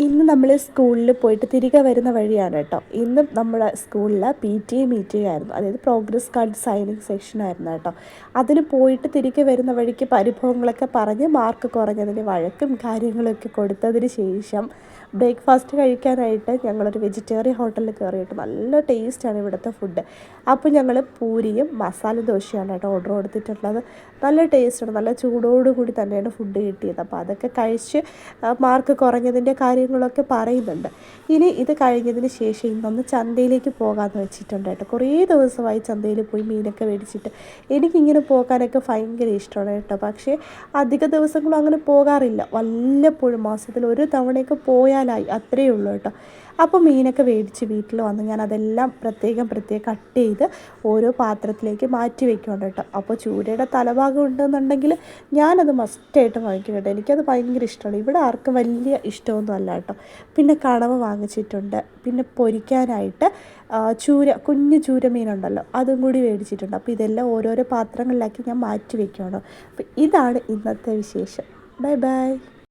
ഇന്ന് നമ്മൾ സ്കൂളിൽ പോയിട്ട് തിരികെ വരുന്ന വഴിയാണ് കേട്ടോ. ഇന്നും നമ്മുടെ സ്കൂളിൽ PTA മീറ്റിംഗ് ആയിരുന്നു. അതായത് പ്രോഗ്രസ് കാർഡ് സൈനിങ് സെക്ഷൻ ആയിരുന്നു കേട്ടോ. അതിന് പോയിട്ട് തിരികെ വരുന്ന വഴിക്ക് പരിഭവങ്ങളൊക്കെ പറഞ്ഞ് മാർക്ക് കുറഞ്ഞതിന് വഴക്കും കാര്യങ്ങളൊക്കെ കൊടുത്തതിന് ശേഷം ബ്രേക്ക്ഫാസ്റ്റ് കഴിക്കാനായിട്ട് ഞങ്ങളൊരു വെജിറ്റേറിയൻ ഹോട്ടലിൽ കയറിയിട്ട് നല്ല ടേസ്റ്റാണ് ഇവിടുത്തെ ഫുഡ്. അപ്പോൾ ഞങ്ങൾ പൂരിയും മസാല ദോശയാണ് കേട്ടോ ഓർഡർ കൊടുത്തിട്ടുള്ളത്. നല്ല ടേസ്റ്റാണ്, നല്ല ചൂടോടുകൂടി തന്നെയാണ് ഫുഡ് കിട്ടിയത്. അപ്പോൾ അതൊക്കെ കഴിച്ച് മാർക്ക് കുറഞ്ഞതിൻ്റെ കാര്യങ്ങളൊക്കെ പറയുന്നുണ്ട്. ഇനി ഇത് കഴിഞ്ഞതിന് ശേഷം ഇന്നൊന്ന് ചന്തയിലേക്ക് പോകാമെന്ന് വെച്ചിട്ടുണ്ട് കേട്ടോ. കുറേ ദിവസമായി ചന്തയിൽ പോയി മീനൊക്കെ മേടിച്ചിട്ട്. എനിക്കിങ്ങനെ പോകാനൊക്കെ ഭയങ്കര ഇഷ്ടമാണ് കേട്ടോ. പക്ഷേ അധിക ദിവസങ്ങളും അങ്ങനെ പോകാറില്ല. വല്ലപ്പോഴും മാസത്തിൽ ഒരു തവണയൊക്കെ പോയാലായി, അത്രയേ ഉള്ളൂ കേട്ടോ. അപ്പോൾ മീനൊക്കെ മേടിച്ച് വീട്ടിൽ വന്ന് ഞാൻ അതെല്ലാം പ്രത്യേകം കട്ട് ചെയ്ത് ഓരോ പാത്രത്തിലേക്ക് മാറ്റി വെക്കുന്നുണ്ട് കേട്ടോ. അപ്പോൾ ചൂരയുടെ തലഭാഗം ഉണ്ടെന്നുണ്ടെങ്കിൽ ഞാനത് മസ്റ്റായിട്ട് വാങ്ങിക്കും കേട്ടോ. എനിക്കത് ഭയങ്കര ഇഷ്ടമാണ്. ഇവിടെ ആർക്കും വലിയ ഇഷ്ടമൊന്നും അല്ല കേട്ടോ. പിന്നെ കണവ വാങ്ങിച്ചിട്ടുണ്ട്. പിന്നെ പൊരിക്കാനായിട്ട് കുഞ്ഞു ചൂര മീനുണ്ടല്ലോ, അതും കൂടി മേടിച്ചിട്ടുണ്ട്. അപ്പോൾ ഇതെല്ലാം ഓരോരോ പാത്രങ്ങളിലാക്കി ഞാൻ മാറ്റി വെക്കുകയാണ്. അപ്പോൾ ഇതാണ് ഇന്നത്തെ വിശേഷം. Bye bye.